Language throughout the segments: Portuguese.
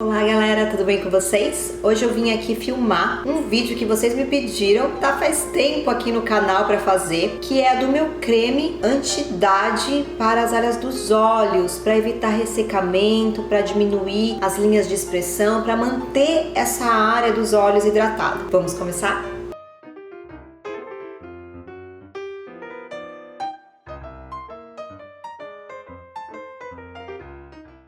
Olá galera, tudo bem com vocês? Hoje eu vim aqui filmar um vídeo que vocês me pediram, tá faz tempo aqui no canal pra fazer, que é do meu creme anti-idade para as áreas dos olhos, para evitar ressecamento, para diminuir as linhas de expressão, para manter essa área dos olhos hidratada. Vamos começar?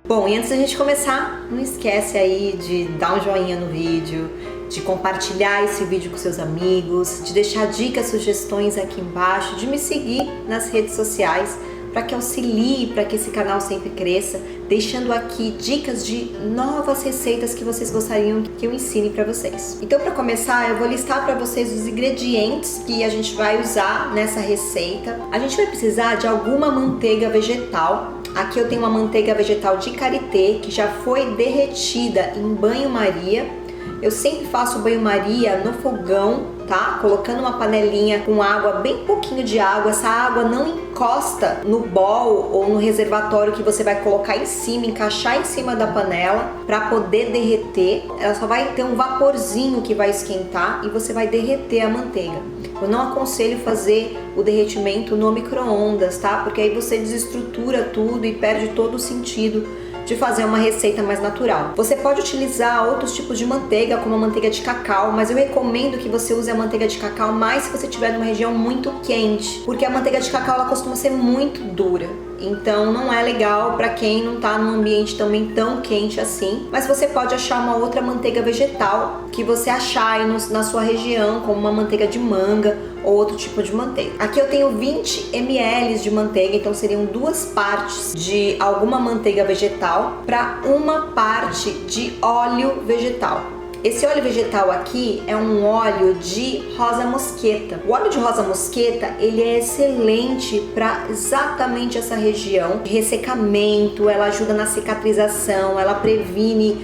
Bom, e antes da gente começar, não esquece aí de dar um joinha no vídeo, de compartilhar esse vídeo com seus amigos, de deixar dicas, sugestões aqui embaixo, de me seguir nas redes sociais para que auxilie, para que esse canal sempre cresça, deixando aqui dicas de novas receitas que vocês gostariam que eu ensine para vocês. Então, para começar, eu vou listar para vocês os ingredientes que a gente vai usar nessa receita. A gente vai precisar de alguma manteiga vegetal. Aqui eu tenho uma manteiga vegetal de karité que já foi derretida em banho-maria. Eu sempre faço banho-maria no fogão, tá? Colocando uma panelinha com água, bem pouquinho de água. Essa água não encosta no bowl ou no reservatório que você vai colocar em cima, encaixar em cima da panela para poder derreter. Ela só vai ter um vaporzinho que vai esquentar e você vai derreter a manteiga. Eu não aconselho fazer o derretimento no micro-ondas, tá? Porque aí você desestrutura tudo e perde todo o sentido de fazer uma receita mais natural. Você pode utilizar outros tipos de manteiga, como a manteiga de cacau, mas eu recomendo que você use a manteiga de cacau mais se você estiver numa região muito quente, porque a manteiga de cacau ela costuma ser muito dura. Então não é legal para quem não tá num ambiente também tão quente assim. Mas você pode achar uma outra manteiga vegetal que você achar aí na sua região, como uma manteiga de manga ou outro tipo de manteiga. Aqui eu tenho 20 ml de manteiga, então seriam 2 partes de alguma manteiga vegetal para uma parte de óleo vegetal. Esse óleo vegetal aqui é um óleo de rosa mosqueta. O óleo de rosa mosqueta, ele é excelente para exatamente essa região de ressecamento, ela ajuda na cicatrização, ela previne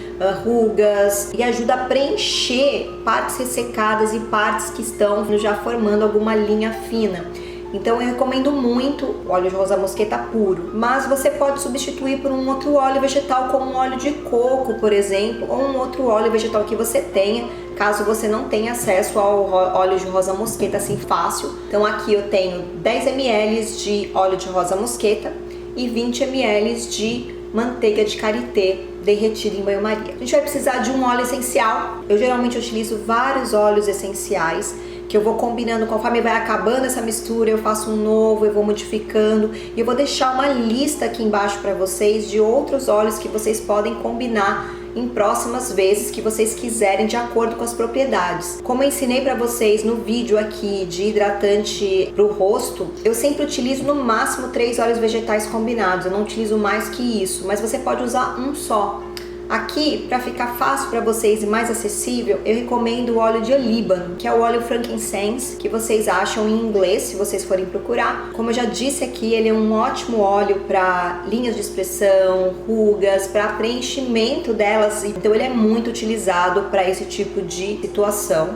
rugas e ajuda a preencher partes ressecadas e partes que estão já formando alguma linha fina. Então eu recomendo muito o óleo de rosa mosqueta puro, mas você pode substituir por um outro óleo vegetal, como um óleo de coco, por exemplo, ou um outro óleo vegetal que você tenha, caso você não tenha acesso ao óleo de rosa mosqueta assim fácil. Então aqui eu tenho 10 ml de óleo de rosa mosqueta e 20 ml de manteiga de karité derretida em banho-maria. A gente vai precisar de um óleo essencial. Eu geralmente utilizo vários óleos essenciais que eu vou combinando conforme vai acabando essa mistura, eu faço um novo, eu vou modificando e eu vou deixar uma lista aqui embaixo para vocês de outros óleos que vocês podem combinar em próximas vezes que vocês quiserem, de acordo com as propriedades. Como eu ensinei para vocês no vídeo aqui de hidratante para o rosto, eu sempre utilizo no máximo 3 óleos vegetais combinados, eu não utilizo mais que isso, mas você pode usar um só. Aqui, para ficar fácil para vocês e mais acessível, eu recomendo o óleo de olíbano, que é o óleo frankincense, que vocês acham em inglês, se vocês forem procurar. Como eu já disse aqui, ele é um ótimo óleo para linhas de expressão, rugas, para preenchimento delas, então ele é muito utilizado para esse tipo de situação.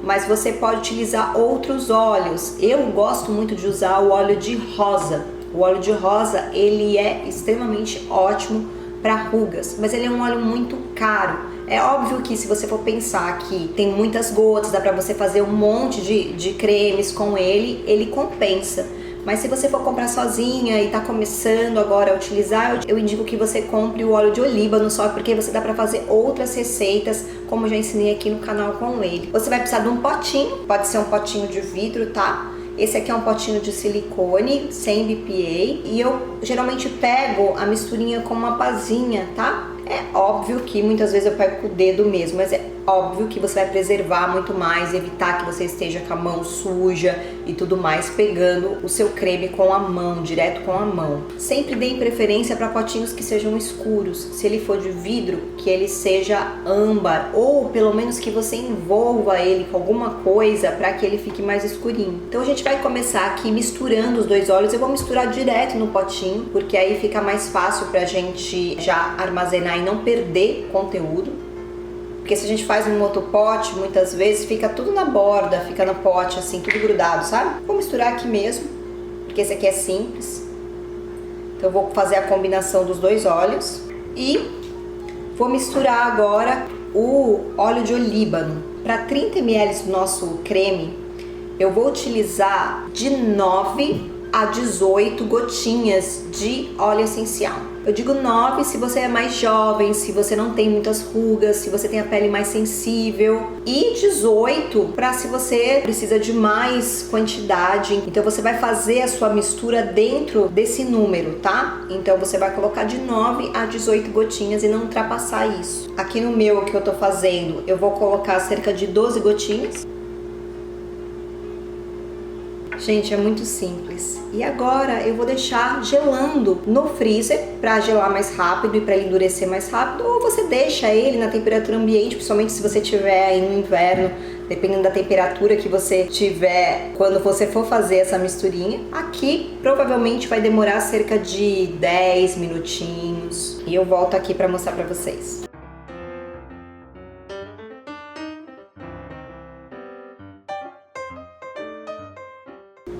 Mas você pode utilizar outros óleos. Eu gosto muito de usar o óleo de rosa. O óleo de rosa, ele é extremamente ótimo para rugas, mas ele é um óleo muito caro. É óbvio que se você for pensar que tem muitas gotas, dá para você fazer um monte de cremes com ele, ele compensa. Mas se você for comprar sozinha e tá começando agora a utilizar, eu indico que você compre o óleo de olíbano só, porque você dá para fazer outras receitas, como eu já ensinei aqui no canal com ele. Você vai precisar de um potinho, pode ser um potinho de vidro, tá? Esse aqui é um potinho de silicone, sem BPA, e eu geralmente pego a misturinha com uma pazinha, tá? É óbvio que muitas vezes eu pego com o dedo mesmo, mas é óbvio que você vai preservar muito mais, evitar que você esteja com a mão suja e tudo mais, pegando o seu creme com a mão, direto com a mão. Sempre deem preferência para potinhos que sejam escuros. Se ele for de vidro, que ele seja âmbar, ou pelo menos que você envolva ele com alguma coisa para que ele fique mais escurinho. Então a gente vai começar aqui misturando os dois óleos. Eu vou misturar direto no potinho, porque aí fica mais fácil pra gente já armazenar e não perder conteúdo. Porque se a gente faz um outro pote, muitas vezes fica tudo na borda, fica no pote assim, tudo grudado, sabe? Vou misturar aqui mesmo, porque esse aqui é simples. Então eu vou fazer a combinação dos dois óleos e Vou misturar agora o óleo de olíbano. Para 30 ml do nosso creme, eu vou utilizar de 9 a 18 gotinhas de óleo essencial. Eu digo 9 se você é mais jovem, se você não tem muitas rugas, se você tem a pele mais sensível, e 18 para se você precisa de mais quantidade. Então você vai fazer a sua mistura dentro desse número, tá? Então você vai colocar de 9 a 18 gotinhas e não ultrapassar isso. Aqui no meu que eu tô fazendo, eu vou colocar cerca de 12 gotinhas. Gente, é muito simples. E agora eu vou deixar gelando no freezer para gelar mais rápido e para ele endurecer mais rápido, ou você deixa ele na temperatura ambiente, principalmente se você estiver aí no inverno, dependendo da temperatura que você tiver quando você for fazer essa misturinha. Aqui provavelmente vai demorar cerca de 10 minutinhos e eu volto aqui para mostrar para vocês.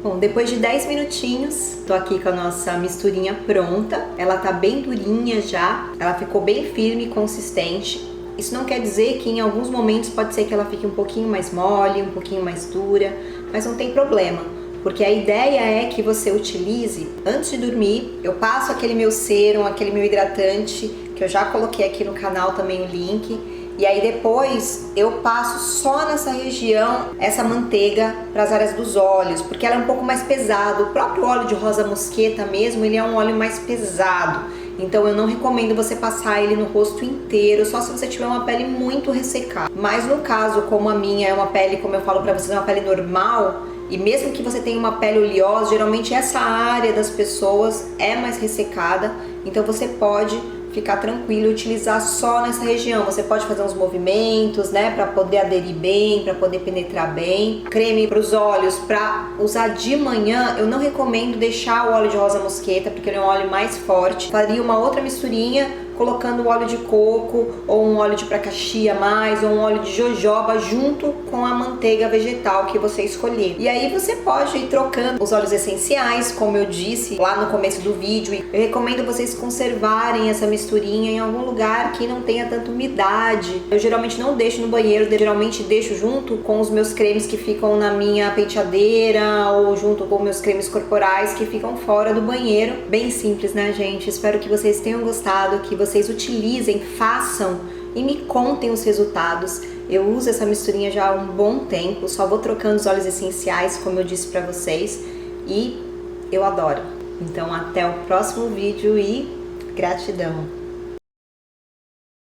Bom, depois de 10 minutinhos, tô aqui com a nossa misturinha pronta. Ela tá bem durinha já, ela ficou bem firme e consistente. Isso não quer dizer que em alguns momentos pode ser que ela fique um pouquinho mais mole, um pouquinho mais dura, mas não tem problema, porque a ideia é que você utilize antes de dormir. Eu passo aquele meu sérum, aquele meu hidratante, que eu já coloquei aqui no canal também o link. E aí depois eu passo só nessa região essa manteiga para as áreas dos olhos, porque ela é um pouco mais pesado. O próprio óleo de rosa mosqueta mesmo, ele é um óleo mais pesado. Então eu não recomendo você passar ele no rosto inteiro, só se você tiver uma pele muito ressecada. Mas no caso, como a minha é uma pele, como eu falo para vocês, é uma pele normal, e mesmo que você tenha uma pele oleosa, geralmente essa área das pessoas é mais ressecada, então você pode ficar tranquilo e utilizar só nessa região. Você pode fazer uns movimentos, né, para poder aderir bem, para poder penetrar bem. Creme para os olhos, para usar de manhã, eu não recomendo deixar o óleo de rosa mosqueta, porque ele é um óleo mais forte. Faria uma outra misturinha colocando óleo de coco, ou um óleo de pracaxia mais, ou um óleo de jojoba junto com a manteiga vegetal que você escolher. E aí você pode ir trocando os óleos essenciais, como eu disse lá no começo do vídeo. Eu recomendo vocês conservarem essa misturinha em algum lugar que não tenha tanta umidade. Eu geralmente não deixo no banheiro, geralmente deixo junto com os meus cremes que ficam na minha penteadeira, ou junto com meus cremes corporais que ficam fora do banheiro. Bem simples, né, gente? Espero que vocês tenham gostado, que vocês utilizem, façam e me contem os resultados. Eu uso essa misturinha já há um bom tempo, só vou trocando os óleos essenciais, como eu disse pra vocês, e eu adoro. Então até o próximo vídeo e gratidão!